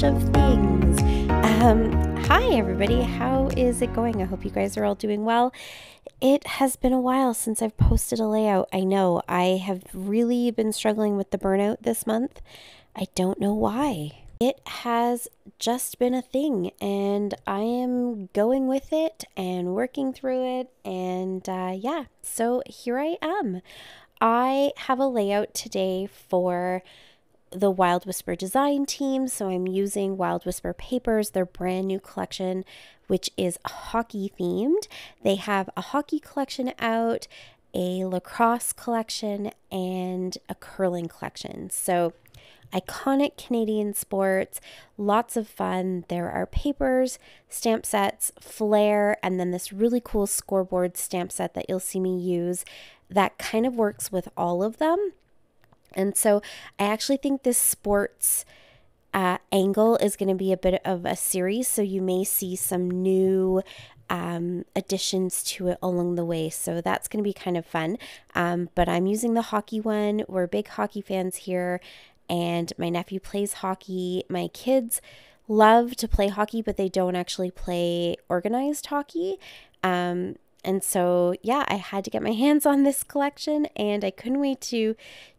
of things. Hi everybody, how is it going? I hope you guys are all doing well. It has been a while since I've posted a layout. I know I have really been struggling with the burnout this month. I don't know why. It has just been a thing and I am going with it and working through it, and yeah, so here I am. I have a layout today for the Wild Whisper design team. So I'm using Wild Whisper papers, their brand new collection, which is hockey themed. They have a hockey collection out, a lacrosse collection, and a curling collection. So iconic Canadian sports, lots of fun. There are papers, stamp sets, flair, and then this really cool scoreboard stamp set that you'll see me use that kind of works with all of them. And so I actually think this sports angle is going to be a bit of a series. So you may see some new additions to it along the way. So that's going to be kind of fun. But I'm using the hockey one. We're big hockey fans here. And my nephew plays hockey. My kids love to play hockey, but they don't actually play organized hockey. And so, yeah, I had to get my hands on this collection and I couldn't wait to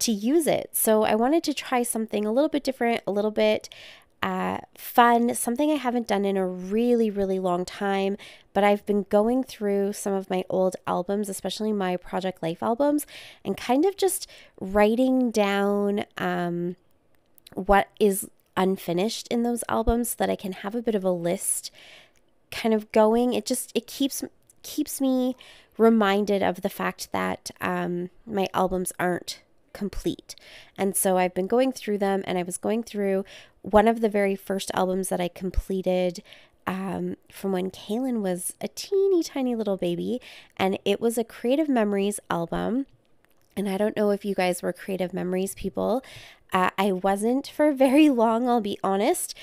use it. So I wanted to try something a little bit different, a little bit fun, something I haven't done in a really, really long time. But I've been going through some of my old albums, especially my Project Life albums, and kind of just writing down what is unfinished in those albums so that I can have a bit of a list kind of going. It keeps me reminded of the fact that my albums aren't complete. And so I've been going through them, and I was going through one of the very first albums that I completed from when Kaylin was a teeny tiny little baby, and it was a Creative Memories album. And I don't know if you guys were Creative Memories people. I wasn't for very long, I'll be honest.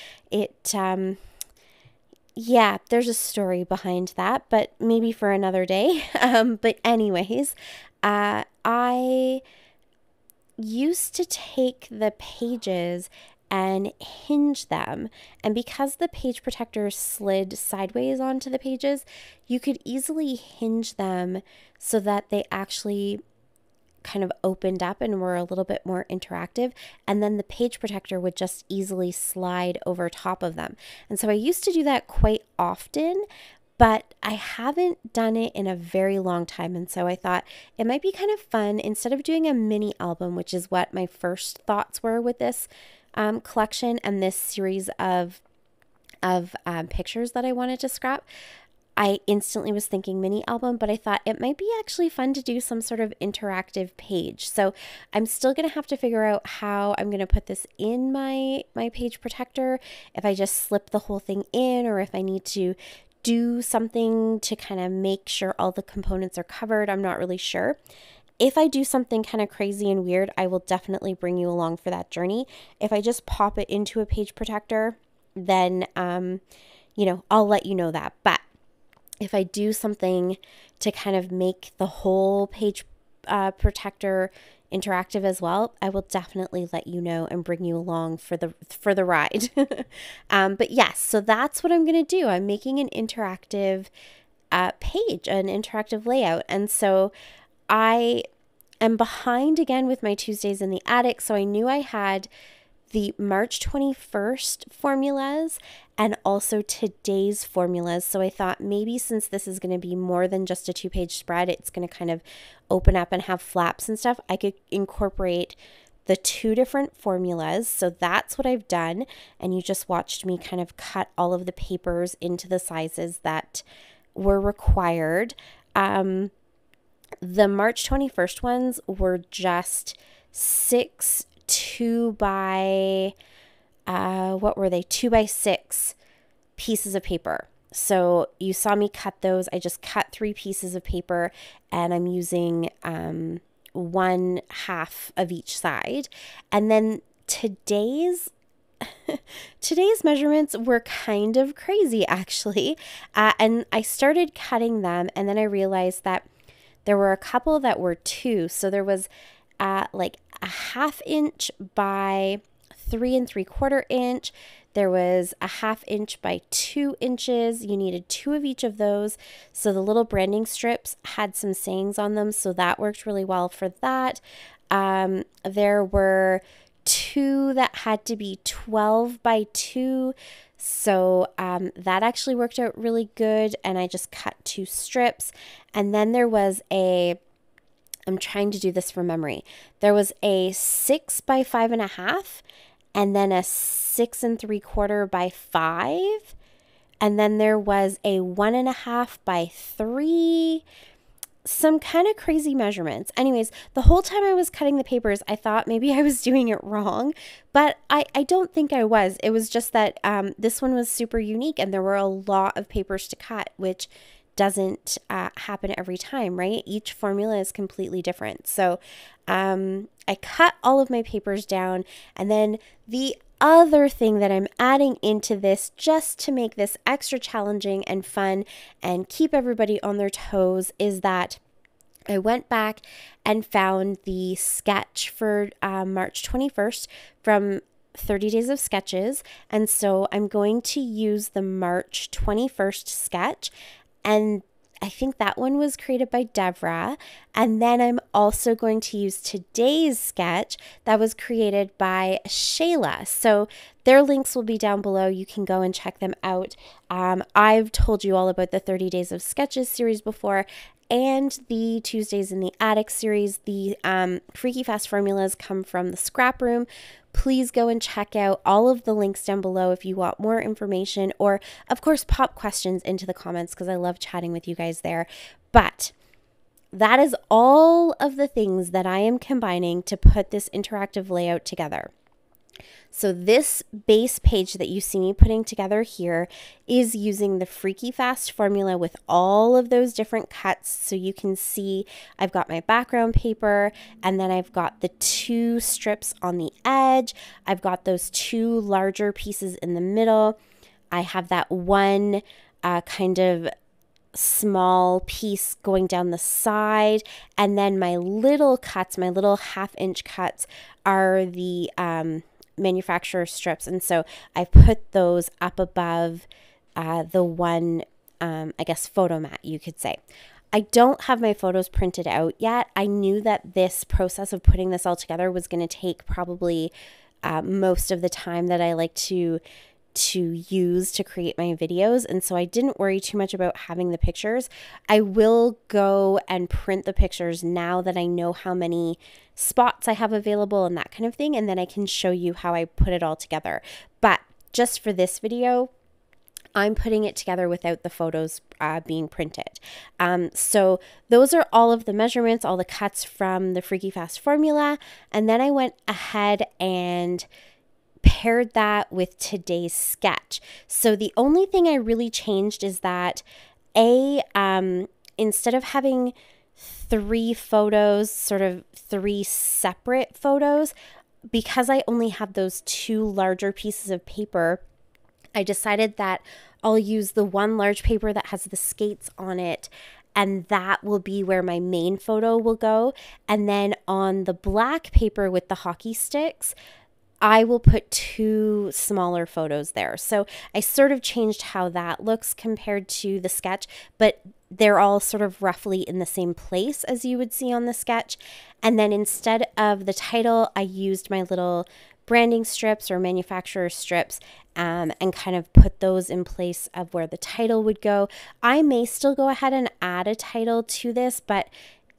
Yeah, there's a story behind that, but maybe for another day. But anyways, I used to take the pages and hinge them. And because the page protector slid sideways onto the pages, you could easily hinge them so that they actually kind of opened up and were a little bit more interactive, and then the page protector would just easily slide over top of them. And so I used to do that quite often, but I haven't done it in a very long time. And so I thought it might be kind of fun, instead of doing a mini album, which is what my first thoughts were with this collection and this series of pictures that I wanted to scrap. I instantly was thinking mini album, but I thought it might be actually fun to do some sort of interactive page. So I'm still going to have to figure out how I'm going to put this in my page protector, if I just slip the whole thing in, or if I need to do something to kind of make sure all the components are covered. I'm not really sure. If I do something kind of crazy and weird, I will definitely bring you along for that journey. If I just pop it into a page protector, then, I'll let you know that. But if I do something to kind of make the whole page protector interactive as well, I will definitely let you know and bring you along for the ride. But yes, so that's what I'm going to do. I'm making an interactive page, an interactive layout. And so I am behind again with my Tuesdays in the Attic. So I knew I had the March 21st formulas and also today's formulas. So I thought maybe since this is going to be more than just a 2-page spread, it's going to kind of open up and have flaps and stuff, I could incorporate the 2 different formulas. So that's what I've done. And you just watched me kind of cut all of the papers into the sizes that were required. The March 21st ones were just 6 2 by 2 by 6 pieces of paper. So you saw me cut those. I just cut 3 pieces of paper, and I'm using 1/2 of each side. And then today's measurements were kind of crazy, actually. And I started cutting them, and then I realized that there were a couple that were 2. So there was like a 1/2 inch by 3 3/4 inch. There was a 1/2 inch by 2 inches. You needed 2 of each of those. So the little branding strips had some sayings on them, so that worked really well for that. There were 2 that had to be 12 by 2. So that actually worked out really good. And I just cut 2 strips. And then there was I'm trying to do this from memory. There was a 6 by 5.5, and then a 6 3/4 by 5. And then there was a 1.5 by 3. Some kind of crazy measurements. Anyways, the whole time I was cutting the papers, I thought maybe I was doing it wrong, but I don't think I was. It was just that this one was super unique and there were a lot of papers to cut, which doesn't happen every time, right? Each formula is completely different. So I cut all of my papers down, and then the other thing that I'm adding into this just to make this extra challenging and fun and keep everybody on their toes is that I went back and found the sketch for March 21st from 30 Days of Sketches. And so I'm going to use the March 21st sketch, and I think that one was created by Devra. And then I'm also going to use today's sketch that was created by Shayla. So their links will be down below. You can go and check them out. I've told you all about the 30 Days of Sketches series before, and the Tuesdays in the Attic series. The Freaky Fast formulas come from the Scraproom. Please go and check out all of the links down below if you want more information, or of course pop questions into the comments because I love chatting with you guys there. But that is all of the things that I am combining to put this interactive layout together. So this base page that you see me putting together here is using the Freaky Fast formula with all of those different cuts. So you can see I've got my background paper, and then I've got the 2 strips on the edge. I've got those 2 larger pieces in the middle. I have that one kind of small piece going down the side, and then my little cuts, my little 1/2 inch cuts are the manufacturer strips, and so I've put those up above the one I guess photo mat, you could say. I don't have my photos printed out yet. I knew that this process of putting this all together was going to take probably most of the time that I like to use to create my videos, and so I didn't worry too much about having the pictures. I will go and print the pictures now that I know how many spots I have available and that kind of thing, and then I can show you how I put it all together. But just for this video, I'm putting it together without the photos being printed. So those are all of the measurements, all the cuts from the Freaky Fast formula, and then I went ahead and paired that with today's sketch. So the only thing I really changed is that instead of having 3 photos, sort of 3 separate photos, because I only have those 2 larger pieces of paper, I decided that I'll use the one large paper that has the skates on it, and that will be where my main photo will go. And then on the black paper with the hockey sticks, I will put 2 smaller photos there. So I sort of changed how that looks compared to the sketch, but they're all sort of roughly in the same place as you would see on the sketch. And then instead of the title, I used my little branding strips or manufacturer strips and kind of put those in place of where the title would go. I may still go ahead and add a title to this, but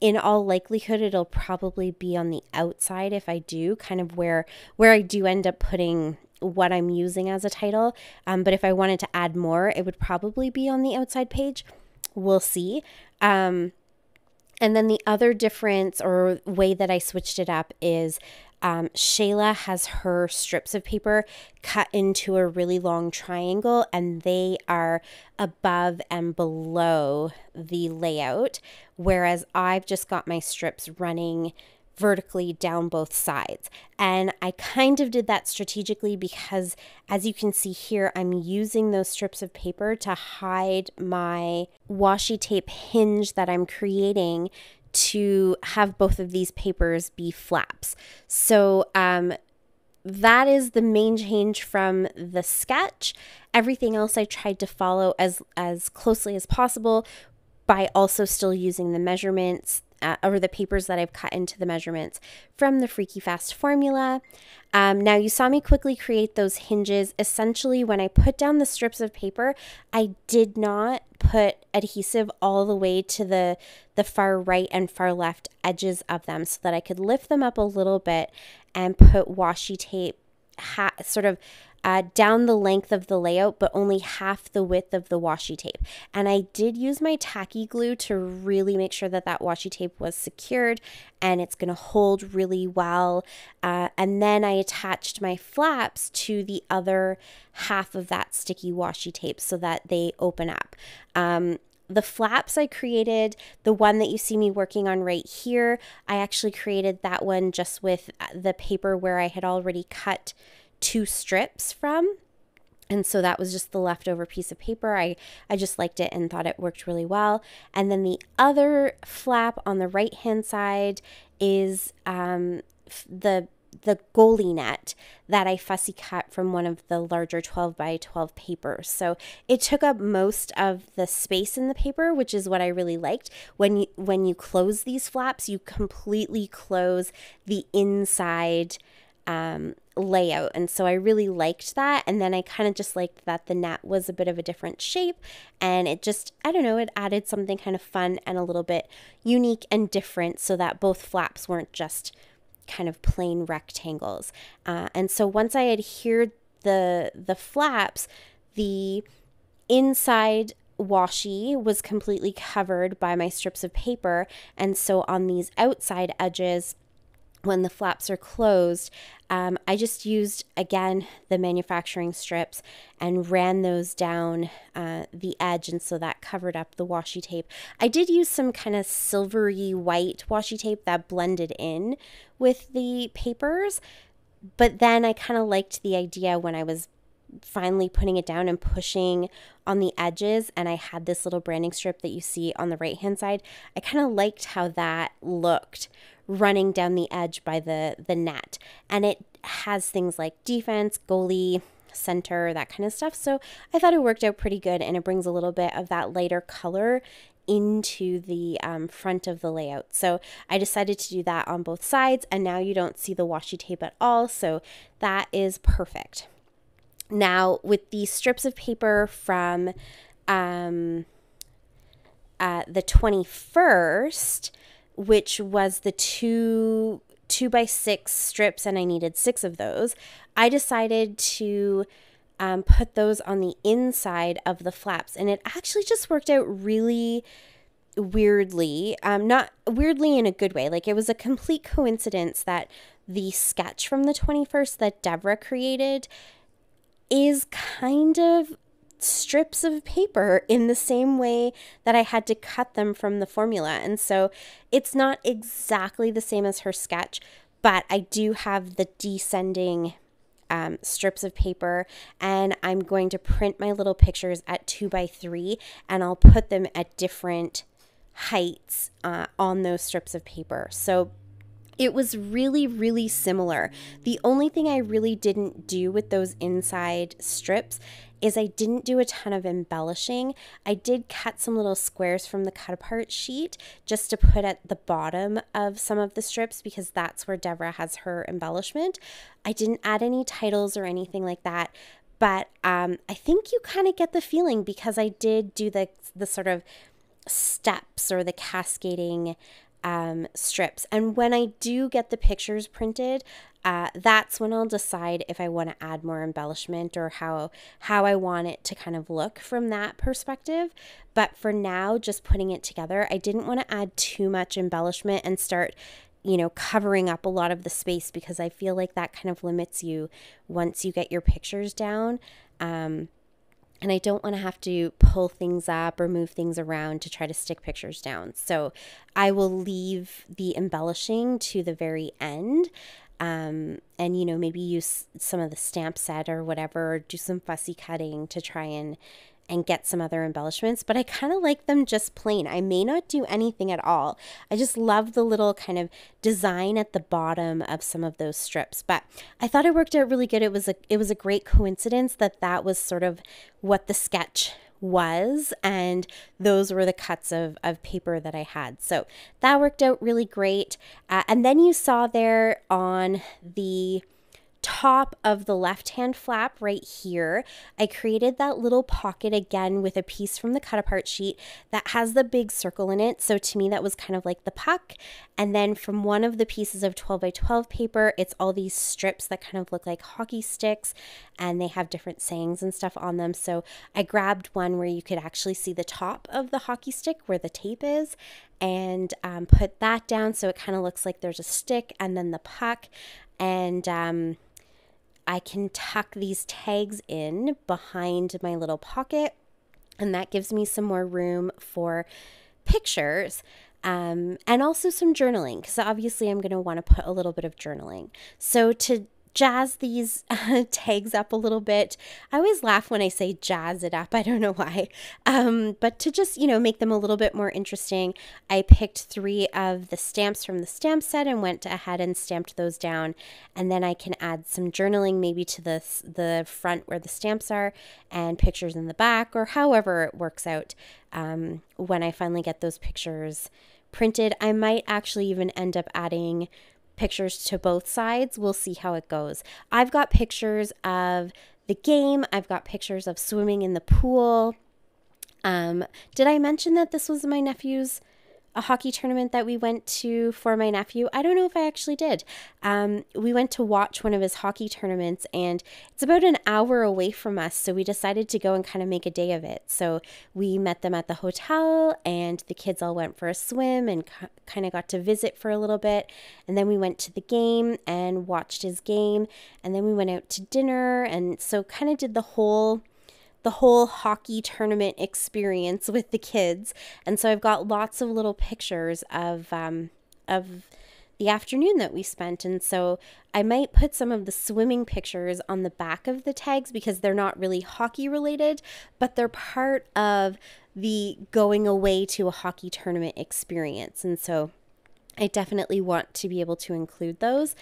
in all likelihood, it'll probably be on the outside if I do, kind of where I do end up putting what I'm using as a title. But if I wanted to add more, it would probably be on the outside page. We'll see. And then the other difference or way that I switched it up is Shayla has her strips of paper cut into a really long triangle, and they are above and below the layout, whereas I've just got my strips running vertically down both sides. And I kind of did that strategically because, as you can see here, I'm using those strips of paper to hide my washi tape hinge that I'm creating to have both of these papers be flaps. So that is the main change from the sketch. Everything else I tried to follow as closely as possible by also still using the measurements or the papers that I've cut into the measurements from the Freaky Fast formula. Now you saw me quickly create those hinges. Essentially, when I put down the strips of paper, I did not put adhesive all the way to the far right and far left edges of them so that I could lift them up a little bit and put washi tape sort of down the length of the layout, but only half the width of the washi tape. And I did use my tacky glue to really make sure that that washi tape was secured and it's going to hold really well. And then I attached my flaps to the other half of that sticky washi tape so that they open up. The flaps I created, the one that you see me working on right here, I actually created that one just with the paper where I had already cut 2 strips from. And so that was just the leftover piece of paper. I just liked it and thought it worked really well. And then the other flap on the right hand side is the goalie net that I fussy cut from one of the larger 12 by 12 papers. So it took up most of the space in the paper, which is what I really liked. When you close these flaps, you completely close the inside layout, and so I really liked that. And then I kind of just liked that the net was a bit of a different shape, and it just, I don't know, it added something kind of fun and a little bit unique and different so that both flaps weren't just kind of plain rectangles. And so once I adhered the flaps, the inside washi was completely covered by my strips of paper, and so on these outside edges, when the flaps are closed, I just used, again, the manufacturing strips and ran those down the edge, and so that covered up the washi tape. I did use some kind of silvery white washi tape that blended in with the papers, but then I kind of liked the idea when I was finally putting it down and pushing on the edges, and I had this little branding strip that you see on the right hand side. I kind of liked how that looked running down the edge by the net, and it has things like defense, goalie, center, that kind of stuff. So I thought it worked out pretty good, and it brings a little bit of that lighter color into the front of the layout. So I decided to do that on both sides, and now you don't see the washi tape at all, so that is perfect. Now, with the strips of paper from the 21st, which was the 2x6 strips, and I needed 6 of those, I decided to put those on the inside of the flaps, and it actually just worked out really weirdly. Not weirdly in a good way. Like, it was a complete coincidence that the sketch from the 21st that Deborah created is kind of strips of paper in the same way that I had to cut them from the formula. And so it's not exactly the same as her sketch, but I do have the descending strips of paper, and I'm going to print my little pictures at 2x3, and I'll put them at different heights on those strips of paper. So it was really, really similar. The only thing I really didn't do with those inside strips is I didn't do a ton of embellishing. I did cut some little squares from the cut apart sheet just to put at the bottom of some of the strips, because that's where Deborah has her embellishment. I didn't add any titles or anything like that, but I think you kind of get the feeling, because I did do the sort of steps or the cascading strips. And when I do get the pictures printed, that's when I'll decide if I want to add more embellishment or how I want it to kind of look from that perspective. But for now, just putting it together, I didn't want to add too much embellishment and start, covering up a lot of the space, because I feel like that kind of limits you once you get your pictures down. And I don't want to have to pull things up or move things around to try to stick pictures down. So I will leave the embellishing to the very end, and, maybe use some of the stamp set or whatever, or do some fussy cutting to try and and get some other embellishments, but I kind of like them just plain. I may not do anything at all. I just love the little kind of design at the bottom of some of those strips, but I thought it worked out really good. It was a great coincidence that that was sort of what the sketch was, and those were the cuts of paper that I had. So that worked out really great. And then you saw there on the top of the left-hand flap right here, I created that little pocket again with a piece from the cut apart sheet that has the big circle in it. So to me, that was kind of like the puck. And then from one of the pieces of 12 by 12 paper, it's all these strips that kind of look like hockey sticks, and they have different sayings and stuff on them. So I grabbed one where you could actually see the top of the hockey stick where the tape is, and put that down so it kind of looks like there's a stick and then the puck. And I can tuck these tags in behind my little pocket, and that gives me some more room for pictures, and also some journaling, because obviously I'm going to want to put a little bit of journaling. So to jazz these tags up a little bit, I always laugh when I say jazz it up. I don't know why. But to just, make them a little bit more interesting, I picked 3 of the stamps from the stamp set and went ahead and stamped those down. And then I can add some journaling maybe to the front where the stamps are, and pictures in the back, or however it works out. When I finally get those pictures printed, I might actually even end up adding pictures to both sides. We'll see how it goes. I've got pictures of the game. I've got pictures of swimming in the pool. Did I mention that this was my nephew's a hockey tournament that we went to for my nephew? I don't know if I actually did. We went to watch one of his hockey tournaments, and it's about an hour away from us, so we decided to go and kind of make a day of it. So we met them at the hotel, and the kids all went for a swim and kind of got to visit for a little bit, and then we went to the game and watched his game, and then we went out to dinner, and so kind of did the whole hockey tournament experience with the kids. And so I've got lots of little pictures of the afternoon that we spent. And so I might put some of the swimming pictures on the back of the tags, because they're not really hockey related, but they're part of the going away to a hockey tournament experience. And so I definitely want to be able to include those.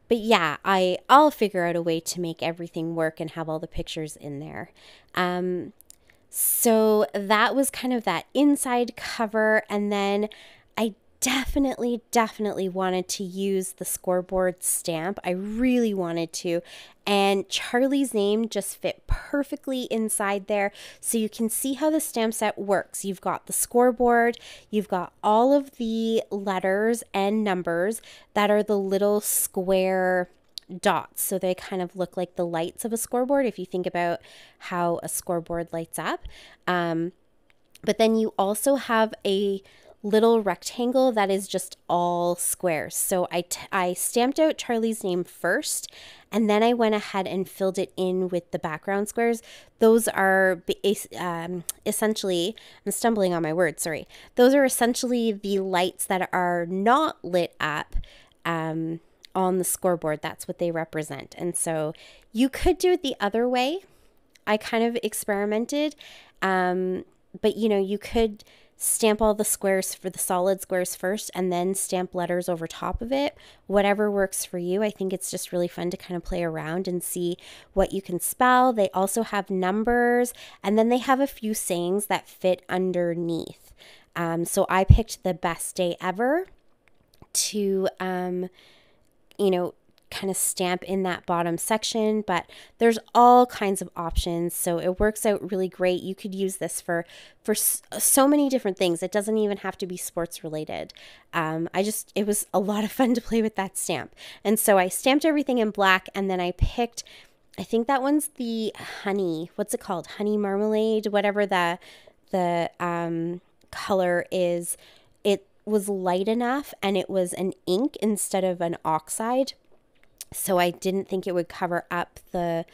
But yeah, I'll figure out a way to make everything work and have all the pictures in there. So that was kind of that inside cover. And then I definitely wanted to use the scoreboard stamp. I really wanted to. And Charlie's name just fit perfectly inside there. So you can see how the stamp set works. You've got the scoreboard, you've got all of the letters and numbers that are the little square dots. So they kind of look like the lights of a scoreboard, if you think about how a scoreboard lights up. But then you also have a little rectangle that is just all squares. So I stamped out Charlie's name first, and then I went ahead and filled it in with the background squares. Those are essentially, I'm stumbling on my words, sorry. Those are essentially the lights that are not lit up on the scoreboard. That's what they represent. And so you could do it the other way. I kind of experimented, but you could stamp all the squares for the solid squares first and then stamp letters over top of it. Whatever works for you. I think it's just really fun to kind of play around and see what you can spell. They also have numbers, and then they have a few sayings that fit underneath. So I picked the best day ever to, kind of stamp in that bottom section, but there's all kinds of options, so it works out really great. You could use this for so many different things. It doesn't even have to be sports related. It was a lot of fun to play with that stamp. And so I stamped everything in black, and then I picked, I think that one's the honey, what's it called? Honey marmalade, whatever the color is. It was light enough, and it was an ink instead of an oxide. So I didn't think it would cover up the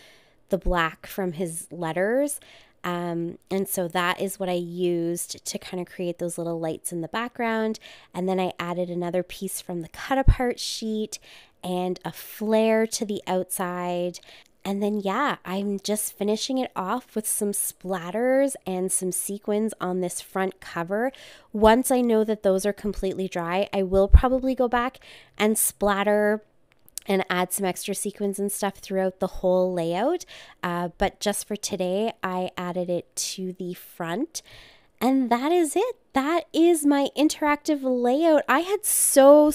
black from his letters. And so that is what I used to kind of create those little lights in the background. And then I added another piece from the cut apart sheet and a flare to the outside. And then, yeah, I'm just finishing it off with some splatters and some sequins on this front cover. Once I know that those are completely dry, I will probably go back and splatter and add some extra sequins and stuff throughout the whole layout. But just for today, I added it to the front. And that is it. That is my interactive layout. I had so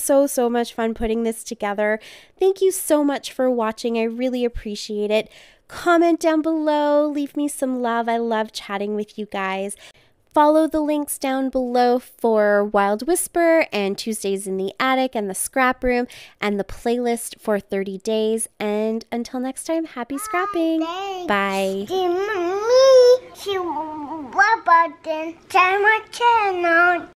much fun putting this together. Thank you so much for watching. I really appreciate it. Comment down below. Leave me some love. I love chatting with you guys. Follow the links down below for Wild Whisper and Tuesdays in the Attic and the Scraproom and the playlist for 30 days. And until next time, happy scrapping. Bye. What about the channel?